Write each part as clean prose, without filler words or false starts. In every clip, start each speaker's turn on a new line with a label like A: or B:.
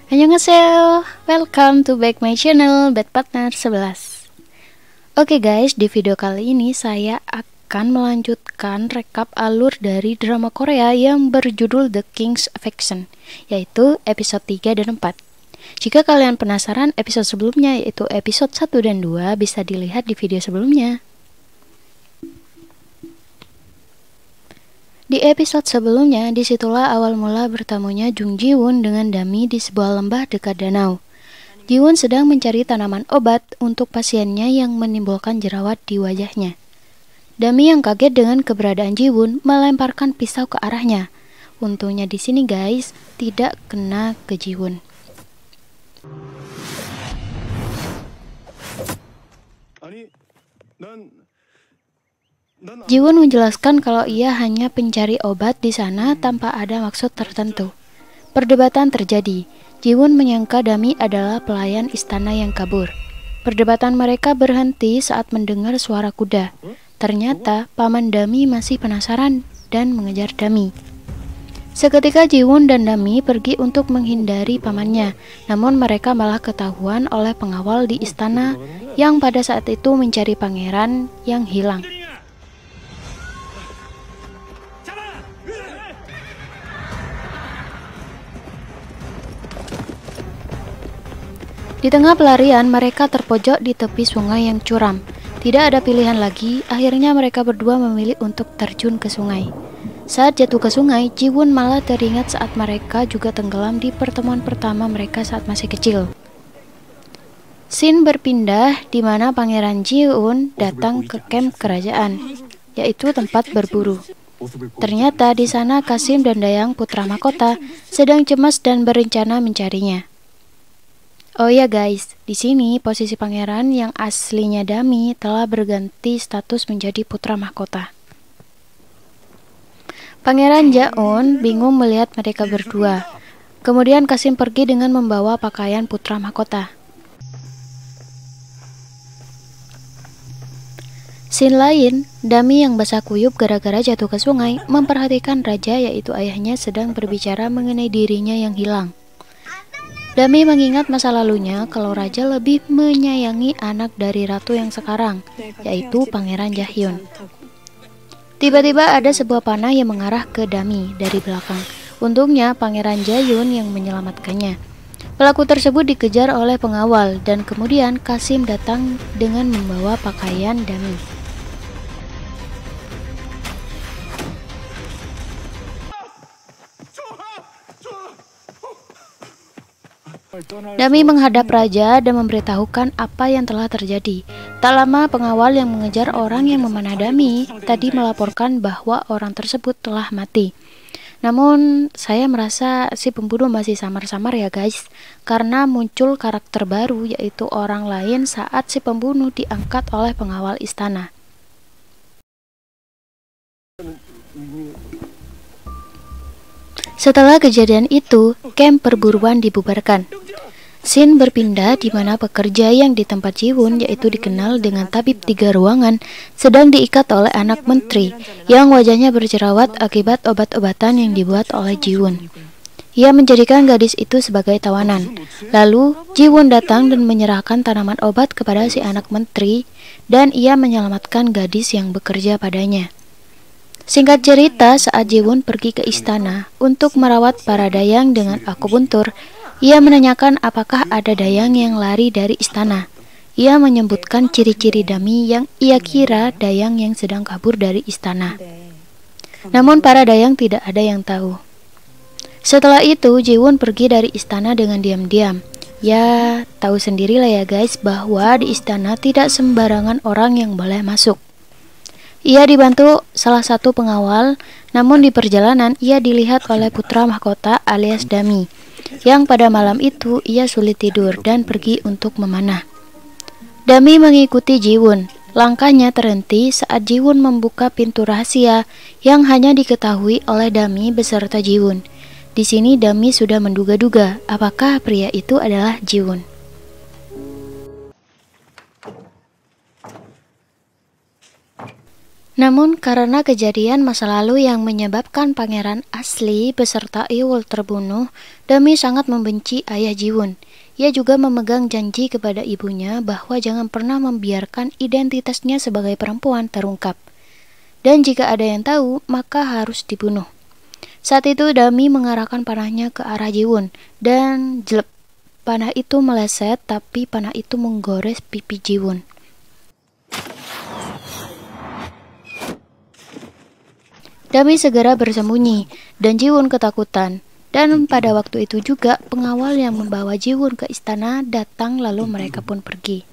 A: Annyeonghaseyo, welcome to back my channel Bad Partner 11. Oke guys, di video kali ini saya akan melanjutkan rekap alur dari drama Korea yang berjudul The King's Affection, yaitu episode 3 dan 4. Jika kalian penasaran episode sebelumnya, yaitu episode 1 dan 2, bisa dilihat di video sebelumnya. Di episode sebelumnya, disitulah awal mula bertemunya Jung Ji-woon dengan Dami di sebuah lembah dekat danau. Ji-woon sedang mencari tanaman obat untuk pasiennya yang menimbulkan jerawat di wajahnya. Dami yang kaget dengan keberadaan Ji-woon melemparkan pisau ke arahnya. Untungnya di sini guys, tidak kena ke Ji-woon. Ji-woon menjelaskan kalau ia hanya pencari obat di sana tanpa ada maksud tertentu. Perdebatan terjadi. Ji-woon menyangka Dami adalah pelayan istana yang kabur. Perdebatan mereka berhenti saat mendengar suara kuda. Ternyata paman Dami masih penasaran dan mengejar Dami. Seketika Ji-woon dan Dami pergi untuk menghindari pamannya, namun mereka malah ketahuan oleh pengawal di istana yang pada saat itu mencari pangeran yang hilang. Di tengah pelarian, mereka terpojok di tepi sungai yang curam. Tidak ada pilihan lagi, akhirnya mereka berdua memilih untuk terjun ke sungai. Saat jatuh ke sungai, Ji-woon malah teringat saat mereka juga tenggelam di pertemuan pertama mereka saat masih kecil. Scene berpindah di mana Pangeran Ji-woon datang ke camp kerajaan, yaitu tempat berburu. Ternyata di sana Kasim dan Dayang putra mahkota sedang cemas dan berencana mencarinya. Oh ya guys, di sini posisi pangeran yang aslinya Dami telah berganti status menjadi putra mahkota. Pangeran Ja-eun bingung melihat mereka berdua. Kemudian Kasim pergi dengan membawa pakaian putra mahkota. Scene lain, Dami yang basah kuyup gara-gara jatuh ke sungai memperhatikan raja, yaitu ayahnya, sedang berbicara mengenai dirinya yang hilang. Dami mengingat masa lalunya kalau raja lebih menyayangi anak dari ratu yang sekarang, yaitu Pangeran Ja-hyun. Tiba-tiba ada sebuah panah yang mengarah ke Dami dari belakang. Untungnya Pangeran Ja-hyun yang menyelamatkannya. Pelaku tersebut dikejar oleh pengawal dan kemudian Kasim datang dengan membawa pakaian Dami. Dami menghadap raja dan memberitahukan apa yang telah terjadi. Tak lama pengawal yang mengejar orang yang memanah Dami tadi melaporkan bahwa orang tersebut telah mati. Namun saya merasa si pembunuh masih samar-samar ya guys, karena muncul karakter baru, yaitu orang lain saat si pembunuh diangkat oleh pengawal istana. Setelah kejadian itu, camp perburuan dibubarkan. Scene berpindah di mana pekerja yang di tempat Ji-woon, yaitu dikenal dengan tabib 3 ruangan, sedang diikat oleh anak menteri yang wajahnya berjerawat akibat obat-obatan yang dibuat oleh Ji-woon. Ia menjadikan gadis itu sebagai tawanan. Lalu Ji-woon datang dan menyerahkan tanaman obat kepada si anak menteri dan ia menyelamatkan gadis yang bekerja padanya. Singkat cerita, saat Ji-woon pergi ke istana untuk merawat para dayang dengan akupuntur, ia menanyakan apakah ada dayang yang lari dari istana. Ia menyebutkan ciri-ciri Dami yang ia kira dayang yang sedang kabur dari istana. Namun para dayang tidak ada yang tahu. Setelah itu, Ji-woon pergi dari istana dengan diam-diam. Ya, tahu sendirilah ya guys bahwa di istana tidak sembarangan orang yang boleh masuk. Ia dibantu salah satu pengawal, namun di perjalanan ia dilihat oleh putra mahkota alias Dami, yang pada malam itu ia sulit tidur dan pergi untuk memanah. Dami mengikuti Ji-woon. Langkahnya terhenti saat Ji-woon membuka pintu rahasia yang hanya diketahui oleh Dami beserta Ji-woon. Di sini Dami sudah menduga-duga apakah pria itu adalah Ji-woon. Namun karena kejadian masa lalu yang menyebabkan pangeran asli beserta Ewol terbunuh, Dami sangat membenci ayah Jiwon. Ia juga memegang janji kepada ibunya bahwa jangan pernah membiarkan identitasnya sebagai perempuan terungkap. Dan jika ada yang tahu, maka harus dibunuh. Saat itu Dami mengarahkan panahnya ke arah Jiwon dan jelek. Panah itu meleset, tapi panah itu menggores pipi Jiwon. Dami segera bersembunyi dan Jiwon ketakutan. Dan pada waktu itu juga pengawal yang membawa Jiwon ke istana datang lalu mereka pun pergi.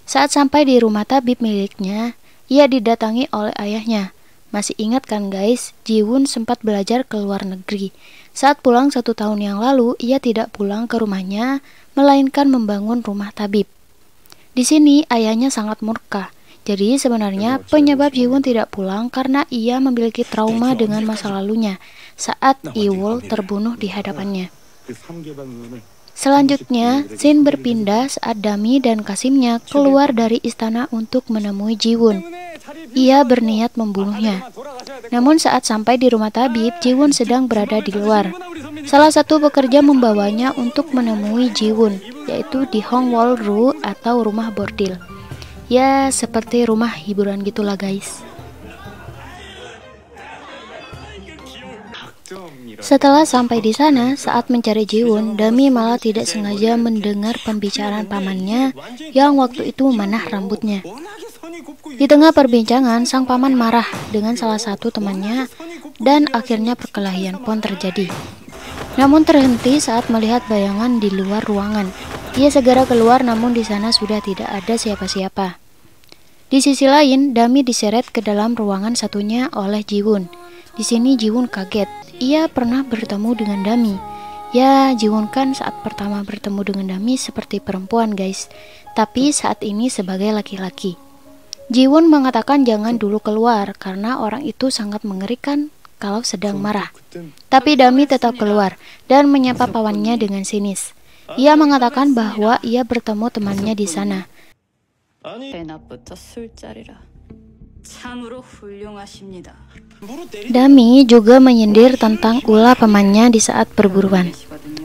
A: Saat sampai di rumah tabib miliknya, ia didatangi oleh ayahnya. Masih ingat kan guys, Jiwon sempat belajar ke luar negeri. Saat pulang 1 tahun yang lalu, ia tidak pulang ke rumahnya, melainkan membangun rumah tabib. Di sini ayahnya sangat murka. Jadi sebenarnya penyebab Jiwon tidak pulang karena ia memiliki trauma dengan masa lalunya saat Ewol terbunuh di hadapannya. Selanjutnya, scene berpindah saat Dami dan Kasimnya keluar dari istana untuk menemui Jiwon. Ia berniat membunuhnya. Namun saat sampai di rumah tabib, Jiwon sedang berada di luar. Salah satu pekerja membawanya untuk menemui Jiwon, yaitu di Hongwol-ru atau rumah bordil. Ya, seperti rumah hiburan gitulah guys. Setelah sampai di sana, saat mencari Jiwon, Dami malah tidak sengaja mendengar pembicaraan pamannya yang waktu itu memanah rambutnya. Di tengah perbincangan, sang paman marah dengan salah satu temannya dan akhirnya perkelahian pun terjadi. Namun terhenti saat melihat bayangan di luar ruangan. Ia segera keluar, namun di sana sudah tidak ada siapa-siapa. Di sisi lain, Dami diseret ke dalam ruangan satunya oleh Jiwon. Di sini Jiwon kaget. Ia pernah bertemu dengan Dami. Ya, Jiwon kan saat pertama bertemu dengan Dami seperti perempuan guys, tapi saat ini sebagai laki-laki. Jiwon mengatakan jangan dulu keluar karena orang itu sangat mengerikan kalau sedang marah. Tapi Dami tetap keluar dan menyapa pawannya dengan sinis. Ia mengatakan bahwa ia bertemu temannya di sana. Dami juga menyindir tentang ulah pamannya di saat perburuan.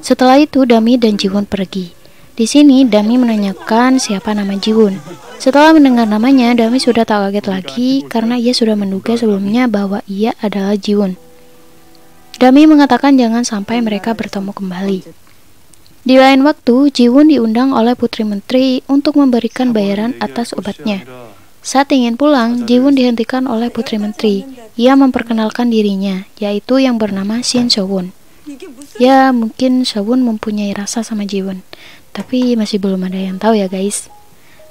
A: Setelah itu Dami dan Jiwon pergi. Di sini Dami menanyakan siapa nama Jiwon. Setelah mendengar namanya, Dami sudah tak kaget lagi karena ia sudah menduga sebelumnya bahwa ia adalah Jiwon. Dami mengatakan jangan sampai mereka bertemu kembali. Di lain waktu, Jiwon diundang oleh Putri Menteri untuk memberikan bayaran atas obatnya. Saat ingin pulang, Jiwon dihentikan oleh Putri Menteri. Ia memperkenalkan dirinya, yaitu yang bernama Shin Sowon. Ya, mungkin Sowon mempunyai rasa sama Jiwon, tapi masih belum ada yang tahu ya guys.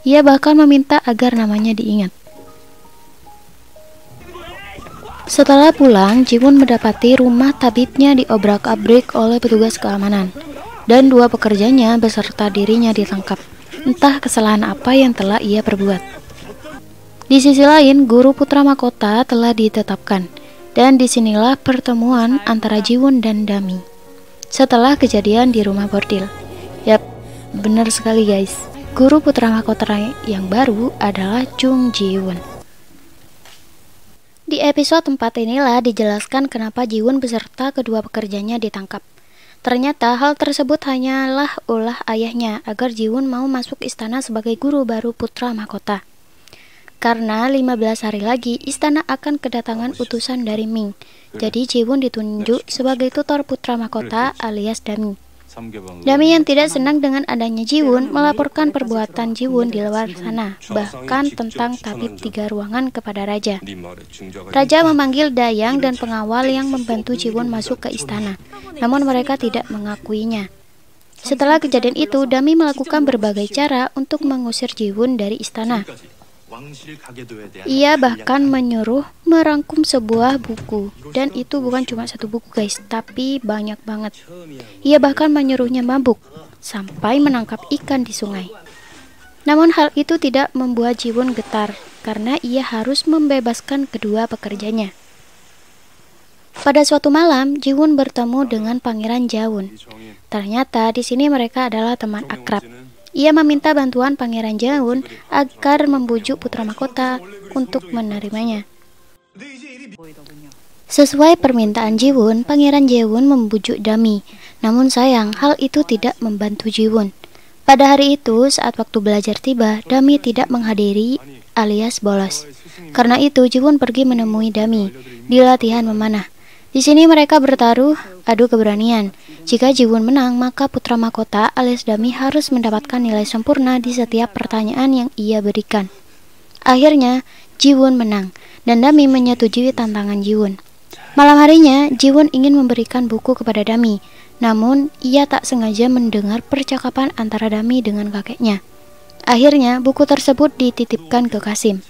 A: Ia bahkan meminta agar namanya diingat. Setelah pulang, Jiwon mendapati rumah tabibnya diobrak-abrik oleh petugas keamanan. Dan 2 pekerjanya beserta dirinya ditangkap. Entah kesalahan apa yang telah ia perbuat. Di sisi lain, guru putra mahkota telah ditetapkan. Dan disinilah pertemuan antara Jiwon dan Dami. Setelah kejadian di rumah bordil. Yap, benar sekali guys. Guru putra mahkota yang baru adalah Chung Ji-won. Di episode 4 inilah dijelaskan kenapa Jiwon beserta kedua pekerjanya ditangkap. Ternyata hal tersebut hanyalah ulah ayahnya agar Jiwon mau masuk istana sebagai guru baru putra mahkota. Karena 15 hari lagi istana akan kedatangan utusan dari Ming. Jadi Jiwon ditunjuk sebagai tutor putra mahkota alias Dami. Dami yang tidak senang dengan adanya Jiwon melaporkan perbuatan Jiwon di luar sana, bahkan tentang tabib 3 ruangan kepada raja. Raja memanggil Dayang dan pengawal yang membantu Jiwon masuk ke istana, namun mereka tidak mengakuinya. Setelah kejadian itu, Dami melakukan berbagai cara untuk mengusir Jiwon dari istana. Ia bahkan menyuruh merangkum sebuah buku, dan itu bukan cuma 1 buku guys, tapi banyak banget. Ia bahkan menyuruhnya mabuk sampai menangkap ikan di sungai. Namun hal itu tidak membuat Jiwon getar karena ia harus membebaskan kedua pekerjanya. Pada suatu malam, Jiwon bertemu dengan Pangeran Jaewon. Ternyata di sini mereka adalah teman akrab. Ia meminta bantuan Pangeran Jaewoon agar membujuk putra mahkota untuk menerimanya. Sesuai permintaan Jiwon, Pangeran Jaewoon membujuk Dami. Namun sayang, hal itu tidak membantu Jiwon. Pada hari itu, saat waktu belajar tiba, Dami tidak menghadiri alias bolos. Karena itu, Jiwon pergi menemui Dami di latihan memanah. Di sini mereka bertaruh adu keberanian. Jika Jiwon menang, maka putra mahkota alias Dami harus mendapatkan nilai sempurna di setiap pertanyaan yang ia berikan. Akhirnya, Jiwon menang, dan Dami menyetujui tantangan Jiwon. Malam harinya, Jiwon ingin memberikan buku kepada Dami, namun ia tak sengaja mendengar percakapan antara Dami dengan kakeknya. Akhirnya, buku tersebut dititipkan ke Kasim.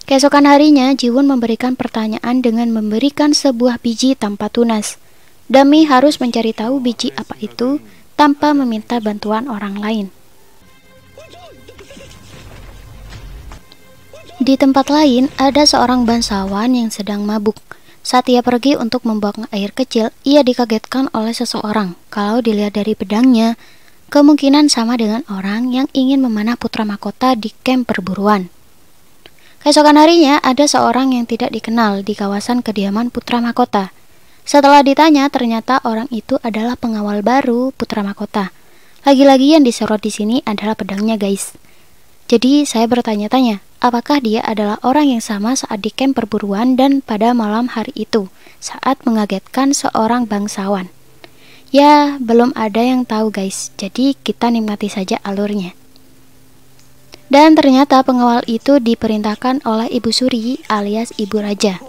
A: Keesokan harinya, Jiwon memberikan pertanyaan dengan memberikan sebuah biji tanpa tunas. Dami harus mencari tahu biji apa itu tanpa meminta bantuan orang lain. Di tempat lain, ada seorang bangsawan yang sedang mabuk. Saat ia pergi untuk membuang air kecil, ia dikagetkan oleh seseorang. Kalau dilihat dari pedangnya, kemungkinan sama dengan orang yang ingin memanah putra mahkota di kamp perburuan. Keesokan harinya, ada seorang yang tidak dikenal di kawasan kediaman putra mahkota. Setelah ditanya, ternyata orang itu adalah pengawal baru putra mahkota. Lagi-lagi yang disorot di sini adalah pedangnya, guys. Jadi, saya bertanya-tanya, apakah dia adalah orang yang sama saat di kamp perburuan dan pada malam hari itu, saat mengagetkan seorang bangsawan? Ya, belum ada yang tahu, guys. Jadi, kita nikmati saja alurnya. Dan ternyata pengawal itu diperintahkan oleh Ibu Suri alias Ibu Raja.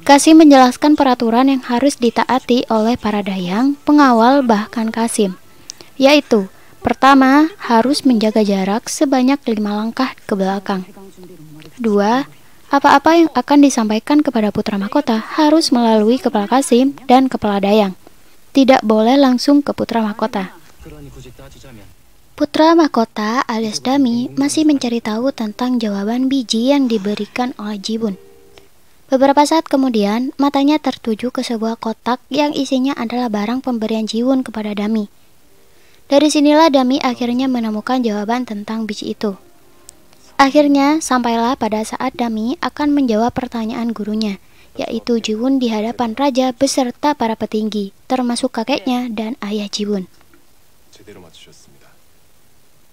A: Kasim menjelaskan peraturan yang harus ditaati oleh para dayang, pengawal bahkan Kasim, yaitu pertama, harus menjaga jarak sebanyak 5 langkah ke belakang. 2. Apa-apa yang akan disampaikan kepada putra mahkota harus melalui kepala Kasim dan kepala dayang. Tidak boleh langsung ke putra mahkota. Putra mahkota alias Dami masih mencari tahu tentang jawaban biji yang diberikan oleh Jiwon. Beberapa saat kemudian, matanya tertuju ke sebuah kotak yang isinya adalah barang pemberian Jiwon kepada Dami. Dari sinilah Dami akhirnya menemukan jawaban tentang biji itu. Akhirnya, sampailah pada saat Dami akan menjawab pertanyaan gurunya, yaitu Jiwon di hadapan raja beserta para petinggi, termasuk kakeknya dan ayah Jiwon.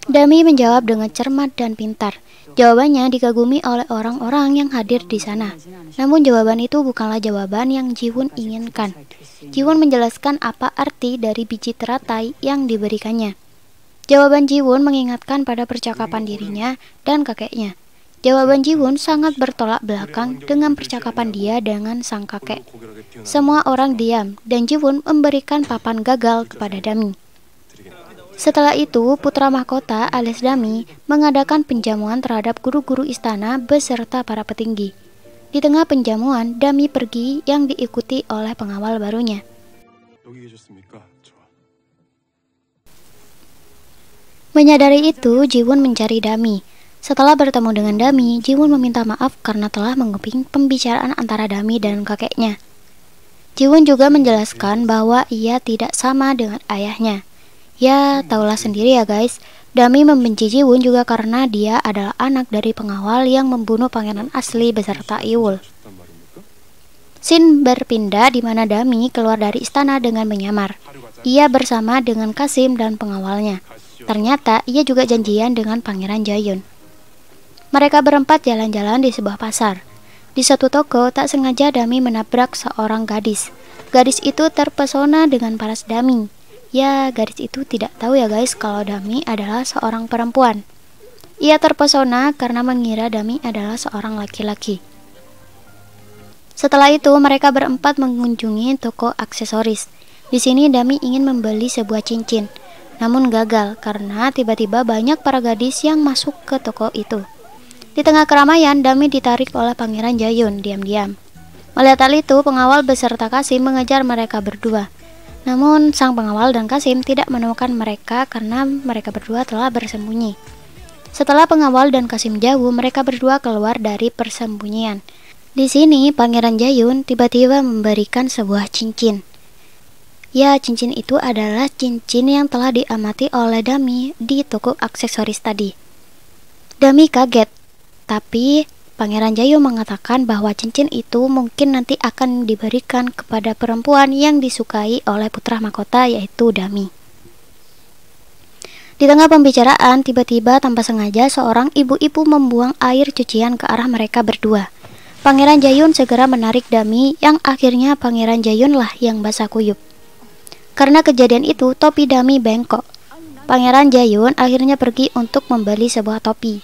A: Dami menjawab dengan cermat dan pintar. Jawabannya dikagumi oleh orang-orang yang hadir di sana. Namun jawaban itu bukanlah jawaban yang Jiwon inginkan. Jiwon menjelaskan apa arti dari biji teratai yang diberikannya. Jawaban Jiwon mengingatkan pada percakapan dirinya dan kakeknya. Jawaban Jiwon sangat bertolak belakang dengan percakapan dia dengan sang kakek. Semua orang diam dan Jiwon memberikan papan gagal kepada Dami. Setelah itu, putra mahkota alias Dami mengadakan penjamuan terhadap guru-guru istana beserta para petinggi. Di tengah penjamuan, Dami pergi yang diikuti oleh pengawal barunya. Menyadari itu, Jiwon mencari Dami. Setelah bertemu dengan Dami, Jiwon meminta maaf karena telah menguping pembicaraan antara Dami dan kakeknya. Jiwon juga menjelaskan bahwa ia tidak sama dengan ayahnya. Ya, taulah sendiri ya guys, Dami membenci Jiwon juga karena dia adalah anak dari pengawal yang membunuh pangeran asli beserta Iwul. Scene berpindah di mana Dami keluar dari istana dengan menyamar. Ia bersama dengan Kasim dan pengawalnya. Ternyata ia juga janjian dengan Pangeran Jaeyoon. Mereka berempat jalan-jalan di sebuah pasar. Di satu toko, tak sengaja Dami menabrak seorang gadis. Gadis itu terpesona dengan paras Dami. Ya, gadis itu tidak tahu ya guys kalau Dami adalah seorang perempuan. Ia terpesona karena mengira Dami adalah seorang laki-laki. Setelah itu, mereka berempat mengunjungi toko aksesoris. Di sini Dami ingin membeli sebuah cincin, namun gagal karena tiba-tiba banyak para gadis yang masuk ke toko itu. Di tengah keramaian, Dami ditarik oleh Pangeran Jaeyoon diam-diam. Melihat hal itu, pengawal beserta Kasim mengejar mereka berdua. Namun, sang pengawal dan Kasim tidak menemukan mereka karena mereka berdua telah bersembunyi. Setelah pengawal dan Kasim jauh, mereka berdua keluar dari persembunyian. Di sini, Pangeran Jaeyoon tiba-tiba memberikan sebuah cincin. Ya, cincin itu adalah cincin yang telah diamati oleh Dami di toko aksesoris tadi. Dami kaget, tapi Pangeran Jayu mengatakan bahwa cincin itu mungkin nanti akan diberikan kepada perempuan yang disukai oleh putra mahkota, yaitu Dami. Di tengah pembicaraan, tiba-tiba tanpa sengaja seorang ibu-ibu membuang air cucian ke arah mereka berdua. Pangeran Jayun segera menarik Dami, yang akhirnya Pangeran Jayunlah yang basah kuyup. Karena kejadian itu, topi Dami bengkok. Pangeran Jayun akhirnya pergi untuk membeli sebuah topi.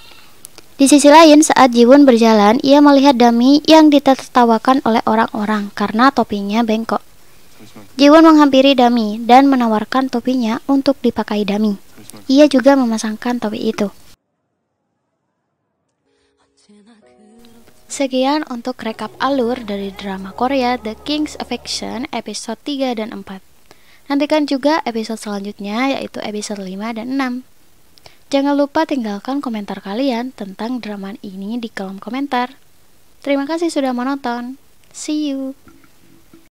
A: Di sisi lain, saat Jiwon berjalan, ia melihat Dami yang ditertawakan oleh orang-orang karena topinya bengkok. Jiwon menghampiri Dami dan menawarkan topinya untuk dipakai Dami. Ia juga memasangkan topi itu. Sekian untuk rekap alur dari drama Korea The King's Affection episode 3 dan 4. Nantikan juga episode selanjutnya, yaitu episode 5 dan 6. Jangan lupa tinggalkan komentar kalian tentang drama ini di kolom komentar. Terima kasih sudah menonton. See you.